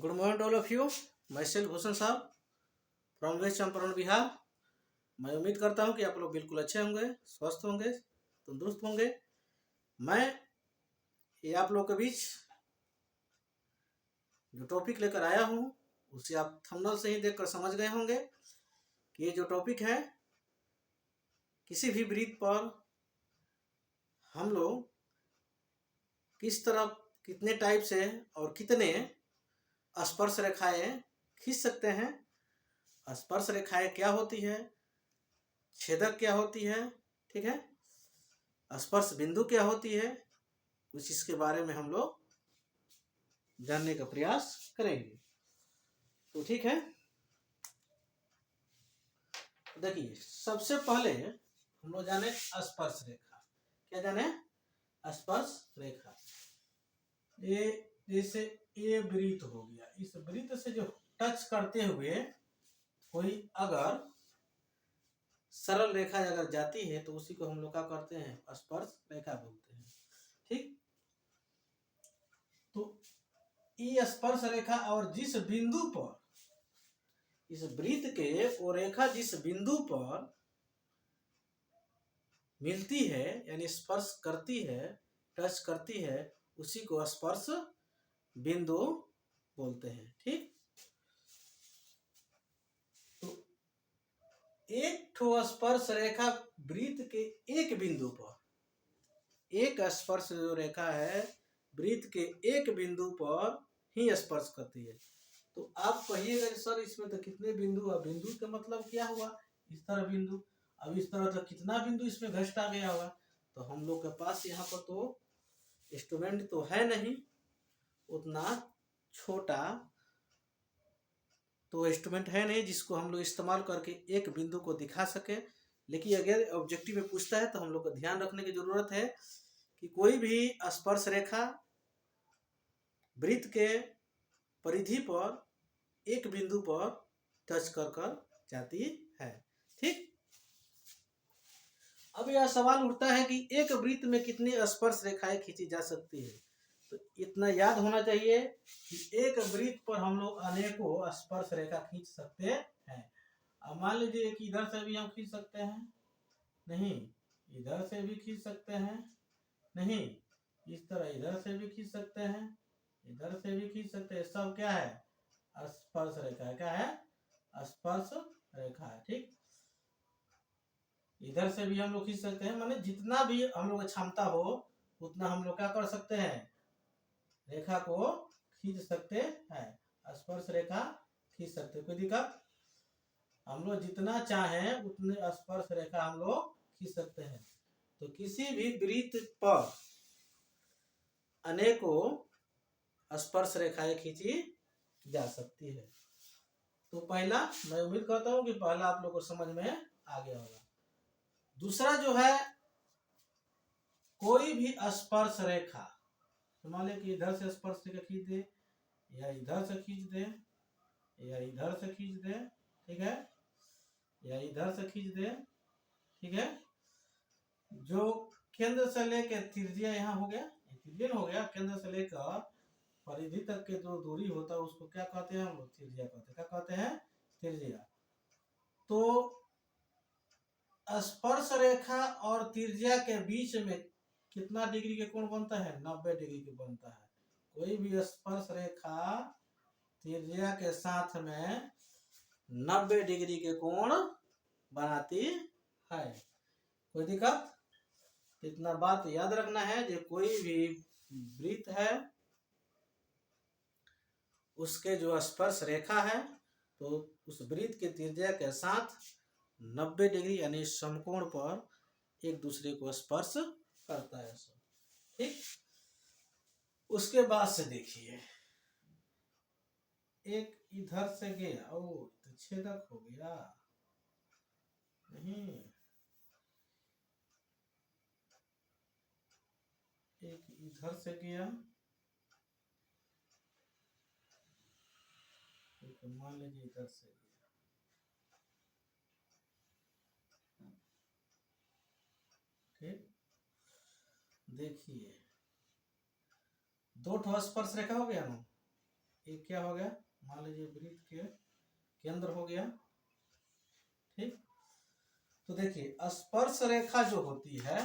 Good morning to all of you. मैं सेल भूषण साहब फ्रॉम वेस्ट चंपारण बिहार। मैं उम्मीद करता हूं कि आप लोग बिल्कुल अच्छे होंगे, स्वस्थ होंगे, तंदुरुस्त होंगे। मैं ये आप लोग के बीच जो टॉपिक लेकर आया हूं उसे आप थंबनेल से ही देखकर समझ गए होंगे कि ये जो टॉपिक है, किसी भी वृत्त पर हम लोग किस तरह, कितने टाइप से और कितने स्पर्श रेखाएं खींच सकते हैं। स्पर्श रेखाएं क्या होती है, छेदक क्या होती है, ठीक है, स्पर्श बिंदु क्या होती है, कुछ इसके बारे में हम लोग जानने का प्रयास करेंगे। तो ठीक है, देखिए सबसे पहले हम लोग जाने स्पर्श रेखा। क्या जाने? स्पर्श रेखा। ये जैसे ये वृत्त हो गया, इस वृत्त से जो टच करते हुए कोई अगर सरल रेखा अगर जाती है तो उसी को हम लोग क्या करते हैं? स्पर्श रेखा बोलते हैं। ठीक, तो ये स्पर्श रेखा और जिस बिंदु पर इस वृत्त के वो रेखा जिस बिंदु पर मिलती है यानी स्पर्श करती है, टच करती है, उसी को स्पर्श बिंदु बोलते हैं। ठीक, तो एक ठो स्पर्श रेखा वृत्त के एक बिंदु पर, एक स्पर्श जो रेखा है वृत्त के एक बिंदु पर ही स्पर्श करती है। तो आप कहिएगा सर इसमें तो कितने बिंदु, और बिंदु का मतलब क्या हुआ? इस तरह बिंदु, अब इस तरह तो कितना बिंदु इसमें घटा गया होगा। तो हम लोग के पास यहाँ पर तो इंस्ट्रूमेंट तो है नहीं, उतना छोटा तो इंस्ट्रूमेंट है नहीं जिसको हम लोग इस्तेमाल करके एक बिंदु को दिखा सके। लेकिन अगर ऑब्जेक्टिव में पूछता है तो हम लोग को ध्यान रखने की जरूरत है कि कोई भी स्पर्श रेखा वृत्त के परिधि पर एक बिंदु पर टच कर जाती है। ठीक, अब यह सवाल उठता है कि एक वृत्त में कितनी स्पर्श रेखाएं खींची जा सकती है। तो इतना याद होना चाहिए कि एक वृत्त पर हम लोग अनेकों स्पर्श रेखा खींच सकते हैं। अब मान लीजिए कि इधर से भी हम खींच सकते हैं, नहीं, इधर से भी खींच सकते हैं, नहीं, इस तरह इधर से भी खींच सकते हैं, इधर से भी खींच सकते हैं। सब क्या है? स्पर्श रेखा है। क्या है? स्पर्श रेखा है। ठीक, इधर से भी हम लोग खींच सकते हैं, माने जितना भी हम लोग क्षमता हो उतना हम लोग क्या कर सकते हैं? रेखा को खींच सकते हैं, स्पर्श रेखा खींच सकते हैं। कोई दिक्कत? हम लोग जितना चाहें उतने स्पर्श रेखा हम लोग खींच सकते हैं। तो किसी भी वृत्त पर अनेकों स्पर्श रेखाएं खींची जा सकती है। तो पहला, मैं उम्मीद करता हूं कि पहला आप लोग को समझ में आ गया होगा। दूसरा जो है, कोई भी स्पर्श रेखा, मान लें कि इधर से स्पर्श रेखा खींच दे, या इधर से खींच दे, या इधर से खींच दे, ठीक है, या इधर से खींच दे, ठीक है, जो केंद्र से लेकर त्रिज्या यहाँ हो गया, त्रिज्यन हो गया, केंद्र से लेकर परिधि तक के जो दूरी होता है उसको क्या कहते हैं? हम लोग त्रिज्या कहते हैं। क्या कहते हैं? त्रिज्या। तो स्पर्श रेखा और त्रिज्या के बीच में कितना डिग्री के कोण बनता है? 90 डिग्री के बनता है। कोई भी स्पर्श रेखा त्रिज्या के साथ में 90 डिग्री के कोण बनाती है। कोई दिक्कत? इतना बात याद रखना है जो कोई भी वृत्त है उसके जो स्पर्श रेखा है तो उस वृत्त के त्रिज्या के साथ 90 डिग्री यानी समकोण पर एक दूसरे को स्पर्श करता है। ठीक, उसके बाद से देखिए, एक इधर से गया, ओ तो छेदक हो गया, नहीं, एक इधर से गया, मान लीजिए इधर से गया, ठीक, देखिए दो ठो स्पर्श रेखा हो गया ना, ये क्या हो गया, मान लीजिए वृत्त के केंद्र हो गया। ठीक, तो देखिए स्पर्श रेखा जो होती है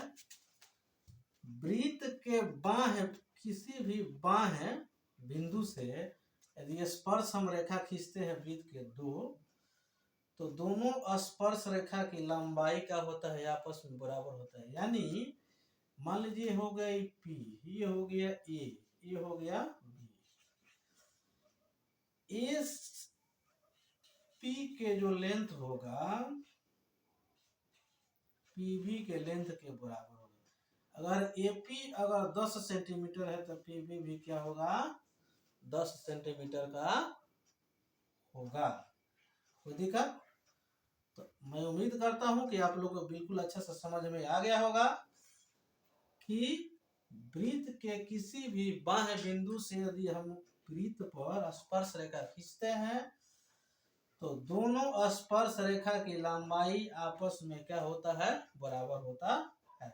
वृत्त के बाह्य किसी भी बाह्य बिंदु से यदि स्पर्श हम रेखा खींचते हैं वृत्त के दो, तो दोनों स्पर्श रेखा की लंबाई क्या होता है, आपस में बराबर होता है। यानी मान लीजिए हो गया P, ये हो गया A, ये हो गया B। इस P के जो लेंथ होगा PB के लेंथ के बराबर होगा। अगर AP अगर 10 सेंटीमीटर है तो PB भी क्या होगा, 10 सेंटीमीटर का होगा। कोई दिक्कत? तो मैं उम्मीद करता हूं कि आप लोग को बिल्कुल अच्छे से समझ में आ गया होगा कि वृत्त के किसी भी बाह्य बिंदु से यदि हम वृत्त पर स्पर्श रेखा खींचते हैं तो दोनों स्पर्श रेखा की लंबाई आपस में क्या होता है, बराबर होता है।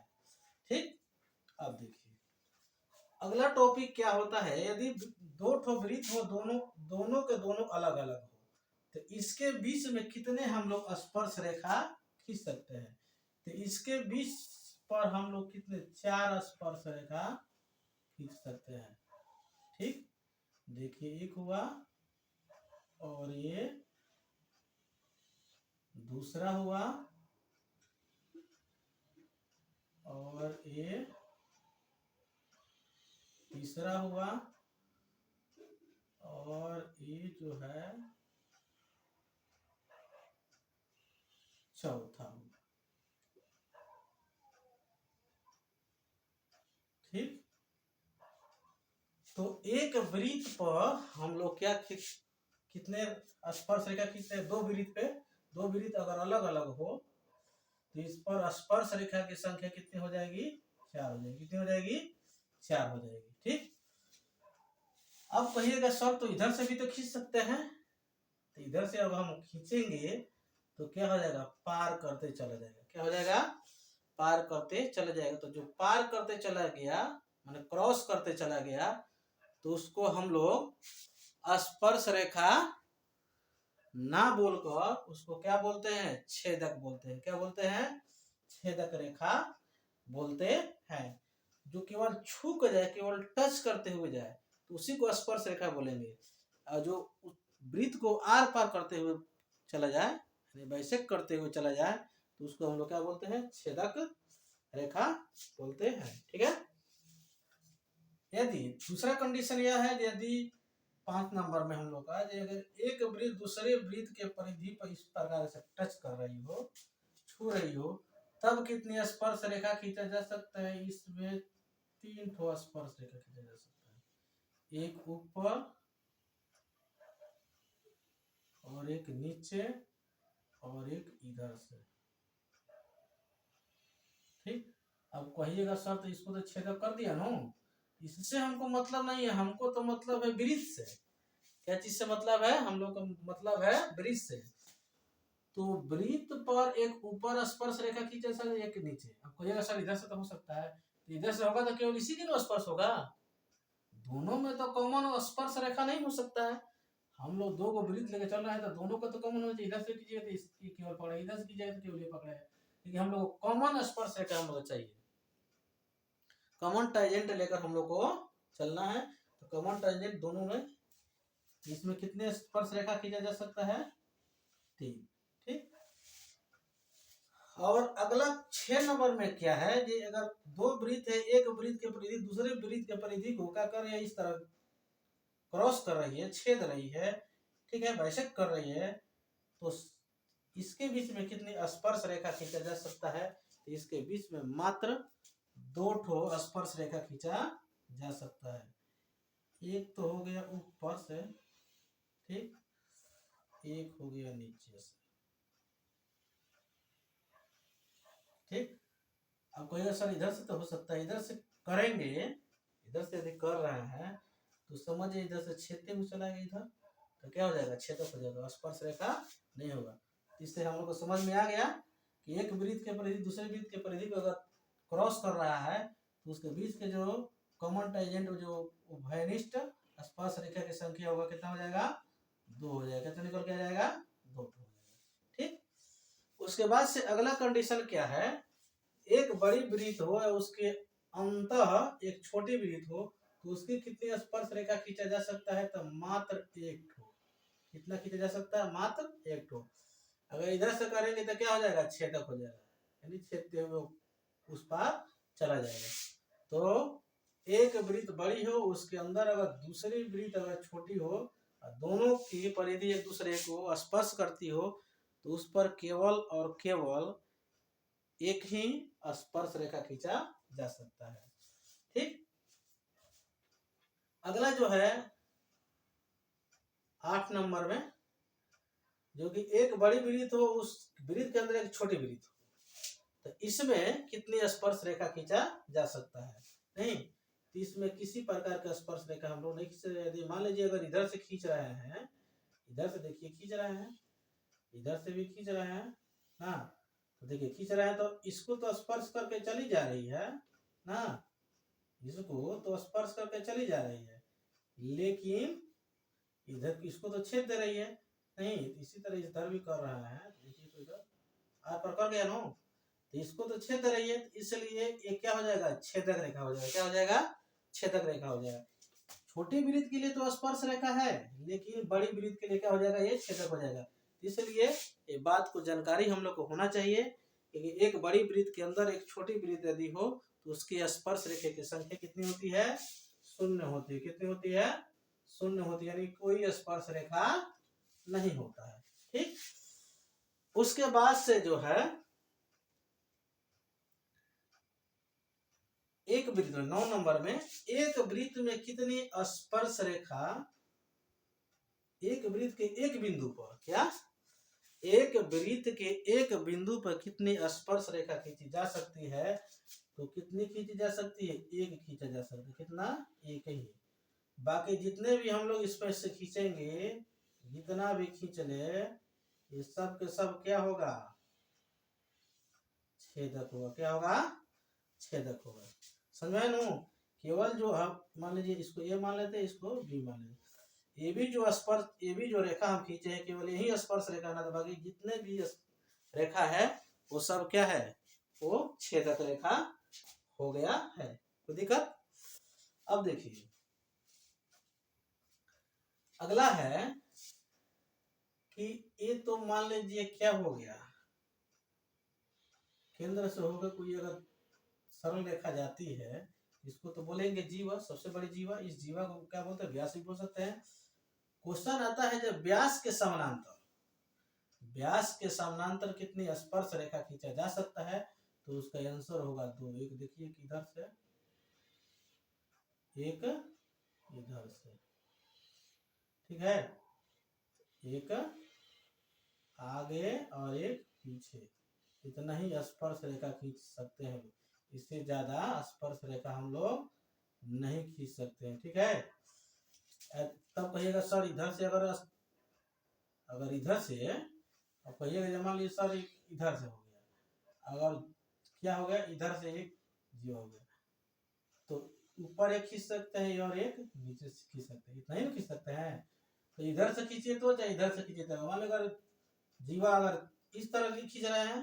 ठीक, अब देखिए अगला टॉपिक क्या होता है, यदि दो ठो वृत्त हो, दोनों के दोनों अलग अलग हो, तो इसके बीच में कितने हम लोग स्पर्श रेखा खींच सकते हैं। तो इसके बीच पर हम लोग कितने, 4 स्पर्श रेखा खींच सकते हैं। ठीक, देखिए एक हुआ और ये दूसरा हुआ और ये तीसरा हुआ और ये जो है चौथा हुआ। ठीक, तो एक वृत्त पर हम लोग क्या कितने स्पर्श रेखा खींचते हैं, 2 वृत्त पे। 2 वृत्त अगर अलग अलग हो तो इस पर स्पर्श रेखा की संख्या कितनी हो जाएगी, 4 हो जाएगी। कितनी हो जाएगी, 4 हो जाएगी। ठीक, अब कहिएगा सर तो इधर से भी तो खींच सकते हैं। तो इधर से अब हम खींचेंगे तो क्या हो जाएगा, पार करते चला जाएगा। क्या हो जाएगा, पार करते चला जाएगा। तो जो पार करते चला गया माने क्रॉस करते चला गया तो उसको हम लोग स्पर्श रेखा ना बोलकर उसको क्या बोलते हैं, छेदक बोलते हैं। क्या बोलते हैं, छेदक रेखा बोलते हैं। जो केवल छू कर जाए, केवल टच करते हुए जाए तो उसी को स्पर्श रेखा बोलेंगे। और जो वृत्त को आर पार करते हुए चला जाए, बाइसेक्ट करते हुए चला जाए तो उसको हम लोग क्या बोलते हैं, छेदक रेखा बोलते हैं। ठीक है, यदि दूसरा कंडीशन यह है, यदि 5 नंबर में हम लोग का अगर एक वृत्त दूसरे वृत्त के परिधि पर इस प्रकार से टच कर रही हो, छू रही हो, तब कितनी स्पर्श रेखा खींचा जा सकता है। इसमें 3 ठो स्पर्श रेखा खींचा जा सकता है, एक ऊपर और एक नीचे और एक इधर से। ठीक, अब कहिएगा सर तो इसको तो छेदक कर दिया ना, इससे हमको मतलब नहीं है, हमको तो मतलब है वृत्त से। क्या चीज से मतलब है, हम लोग का मतलब है वृत्त से। तो वृत्त पर एक ऊपर स्पर्श रेखा खींचा सर, एक नीचे। अब कहिएगा सर इधर से तो हो सकता है, तो इधर से होगा तो केवल इसी के स्पर्श होगा, दोनों में तो कॉमन स्पर्श रेखा नहीं हो सकता है। हम लोग 2 को वृत्त लेके चल रहे हैं तो दोनों का तो कॉमन होना चाहिए। इधर से कीजिएगा तो इसकी केवल पकड़े, इधर से कीजिएगा तो केवल ये पकड़े, क्योंकि हम लोग को कॉमन स्पर्श रेखा हम लोग चाहिए, कॉमन टाइजेंट लेकर हम लोग को चलना है। तो कॉमन टाइजेंट दोनों में, इसमें कितने स्पर्श रेखा खींचा जा सकता है, 3। ठीक, और अगला 6 नंबर में क्या है, कि अगर 2 वृत्त है, एक वृत्त के परिधि दूसरे वृत्त के परिधि को क्या कर रही है, इस तरह क्रॉस कर रही है, छेद रही है। ठीक है, बाइसेक्ट कर रही है, तो इसके बीच में कितनी स्पर्श रेखा खींचा जा सकता है। तो इसके बीच में मात्र 2 ठो स्पर्श रेखा खींचा जा सकता है। एक तो हो गया ऊपर से, ठीक, एक हो गया नीचे से। ठीक, अब कोई सर इधर से तो हो सकता है, इधर से करेंगे, इधर से यदि कर रहे हैं तो समझिए इधर से छेदते हुए चला गया इधर, तो क्या हो जाएगा, छेदक हो जाएगा, स्पर्श रेखा नहीं होगा। इससे हम लोग को समझ में आ गया कि एक वृत्त के परिधि दूसरे वृत्त के परिधि को अगर क्रॉस कर रहा है तो उसके बीच के जो कॉमन टाइजेंट जो उभयनिष्ठ स्पर्श रेखा की संख्या होगा कितना हो जाएगा 2 हो जाएगा। कितना निकल के आ जाएगा 2 हो जाएगा। ठीक, उसके बाद से अगला कंडीशन क्या है, एक बड़ी वृत्त हो और उसके अंतः एक छोटी वृत्त हो तो उसकी कितनी स्पर्श रेखा खींचा जा सकता है, तो मात्र एक ठो। कितना खींचा जा सकता है, मात्र एक ठो। अगर इधर से करेंगे तो क्या हो जाएगा, छेदक हो जाएगा, यानी छेदते हुए उस पार चला जाएगा। तो एक वृत्त बड़ी हो उसके अंदर अगर दूसरी वृत्त अगर छोटी हो और दोनों की परिधि एक दूसरे को स्पर्श करती हो तो उस पर केवल और केवल एक ही स्पर्श रेखा खींचा जा सकता है। ठीक, अगला जो है 8 नंबर में, जो कि एक बड़ी वृत्त हो उस वृत्त के अंदर एक छोटी वृत्त हो तो इसमें कितनी स्पर्श रेखा खींचा जा सकता है। नहीं, तो इसमें किसी प्रकार का स्पर्श रेखा हम लोग नहीं खींच रहे। यदि मान लीजिए अगर इधर से खींच रहे हैं, इधर से देखिए खींच रहे हैं, इधर से भी खींच रहे हैं ना, तो देखिए खींच रहे हैं तो इसको तो स्पर्श करके चली जा रही है ना, इसको तो स्पर्श करके चली जा रही है, लेकिन इधर इसको तो छेद दे रही है। नहीं, इसी तरह इधर भी कर रहा है, देखिए तो इधर आर पर कर गया ना, तो इसको तो छेद दे रही है, इसलिए ये क्या हो जाएगा, छेदक रेखा हो जाएगा। क्या हो जाएगा, छेदक रेखा हो जाएगा। छोटी वृत्त के लिए तो स्पर्श रेखा है, लेकिन बड़ी वृत्त के लिए क्या हो जाएगा, ये छेदक हो जाएगा। इसलिए ये बात को जानकारी हम लोग को होना चाहिए कि एक बड़ी वृत्त के अंदर एक छोटी वृत्त यदि हो तो उसकी स्पर्श रेखा की संख्या कितनी होती है, 0 होती है। कितनी होती है, 0 होती है, यानी कोई स्पर्श रेखा नहीं होता है। ठीक, उसके बाद से जो है एक वृत्त में 9 नंबर में, एक वृत्त में कितनी स्पर्श रेखा एक वृत्त के एक बिंदु पर, क्या, एक वृत्त के एक बिंदु पर कितनी स्पर्श रेखा खींची जा सकती है, तो कितनी खींची जा सकती है, एक खींचा जा सकता है। कितना, एक ही। बाकी जितने भी हम लोग इसमें से खींचेंगे, जितना भी खींच ले, ये सब के सब क्या होगा, छेदक होगा। क्या होगा, छेदक होगा। समझ में नो, केवल जो हम मान लीजिए इसको ए मान लेते हैं, इसको बी मान लेते, ये भी जो स्पर्श, ये भी जो रेखा हम खींचे हैं केवल यही स्पर्श रेखा ना, तो बाकी जितने भी रेखा है वो सब क्या है, वो छेदक रेखा हो गया है। कोई दिक्कत। अब देखिए अगला है कि ये तो मान लीजिए क्या हो गया, केंद्र से होकर कोई अगर सरल रेखा जाती है, इसको तो बोलेंगे जीवा, सबसे बड़ी जीवा। इस जीवा को क्या बोलते हैं, व्यास भी बोल सकते हैं। क्वेश्चन आता है जब व्यास के समानांतर, व्यास के समानांतर कितनी स्पर्श रेखा खींचा जा सकता है, तो उसका आंसर होगा 2। एक देखिए किधर से, एक इधर से, ठीक है, एक आगे और एक पीछे, इतना ही स्पर्श रेखा खींच सकते हैं। इससे ज्यादा स्पर्श रेखा हम लोग नहीं खींच सकते हैं। ठीक है, तब कहिएगा सर इधर से अगर इधर से, अब कहिएगा मान लीजिए सर इधर से हो गया, अगर क्या हो गया, इधर से एक जीरो हो गया, तो ऊपर एक खींच सकते हैं और एक नीचे से खींच सकते हैं, इतना ही खींच सकते हैं। तो इधर से खींचिए तो चाहे इधर से खींचिए तो, मान लो अगर जीवा अगर इस तरह खींच रहे हैं,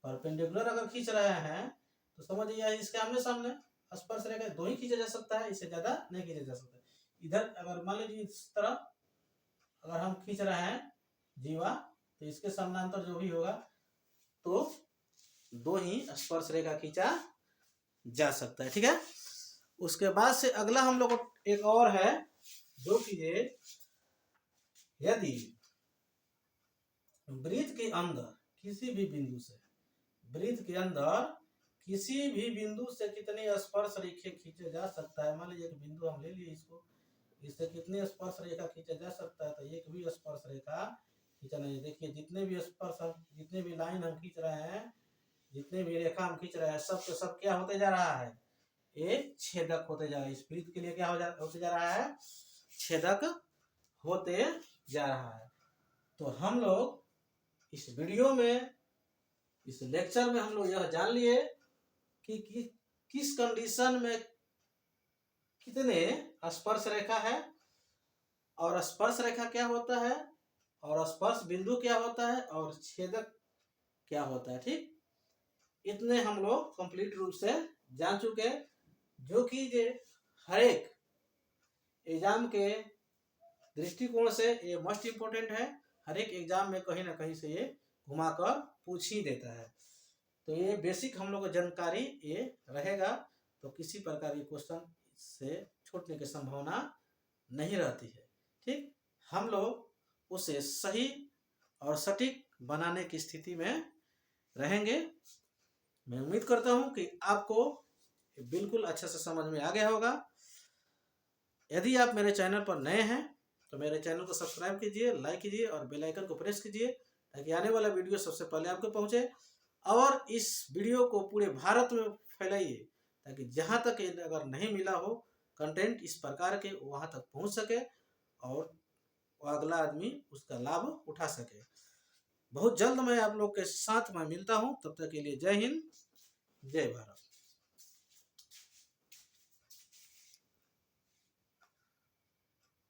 परपेंडिकुलर अगर खींच रहे हैं, तो समझिए इसके आमने सामने स्पर्श रेखा 2 ही खींचा जा सकता है, इससे ज्यादा नहीं खींचा जा सकता। इधर अगर मान लीजिए इस तरह अगर हम खींच रहे हैं जीवा, तो इसके समानांतर जो भी होगा तो 2 ही स्पर्श रेखा खींचा जा सकता है। ठीक है, उसके बाद से अगला हम लोग एक और है, जो कि यदि वृत्त के अंदर किसी भी बिंदु से, वृत्त के अंदर किसी भी बिंदु से कितने स्पर्श रेखा खींचे जा सकता है। मान लीजिए एक बिंदु हम ले लिए इसको, इससे कितने स्पर्श रेखा खींचा जा सकता है, तो एक भी स्पर्श रेखा खींचा नहीं। देखिए जितने भी स्पर्श, जितने भी लाइन हम खींच रहे हैं, जितने भी रेखा हम खींच रहे हैं, सब के सब क्या होते जा रहा है, ये छेदक होते जा रहा है। इस वृत्त के लिए क्या होते जा रहा है, छेदक होते जा रहा है। तो हम लोग इस वीडियो में, इस लेक्चर में हम लोग यह जान लिए कि किस कंडीशन में कितने स्पर्श रेखा है, और स्पर्श रेखा क्या होता है, और स्पर्श बिंदु क्या होता है, और छेदक क्या होता है। ठीक, इतने हम लोग कंप्लीट रूप से जान चुके, जो कि ये हर एक एग्जाम के दृष्टिकोण से ये मोस्ट इम्पोर्टेंट है। हर एक एग्जाम में कहीं ना कहीं से ये घुमाकर पूछ ही देता है। तो ये बेसिक हम लोग को जानकारी ये रहेगा, तो किसी प्रकार के क्वेश्चन से छूटने की संभावना नहीं रहती है। ठीक, हम लोग उसे सही और सटीक बनाने की स्थिति में रहेंगे। मैं उम्मीद करता हूं कि आपको बिल्कुल अच्छे से समझ में आ गया होगा। यदि आप मेरे चैनल पर नए हैं तो मेरे चैनल को सब्सक्राइब कीजिए, लाइक कीजिए और बेल आइकन को प्रेस कीजिए, ताकि आने वाला वीडियो सबसे पहले आपको पहुंचे। और इस वीडियो को पूरे भारत में फैलाइए, ताकि जहां तक अगर नहीं मिला हो कंटेंट इस प्रकार के, वहां तक पहुंच सके और अगला आदमी उसका लाभ उठा सके। बहुत जल्द मैं आप लोग के साथ में मिलता हूं, तब तक के लिए जय हिंद, जय भारत।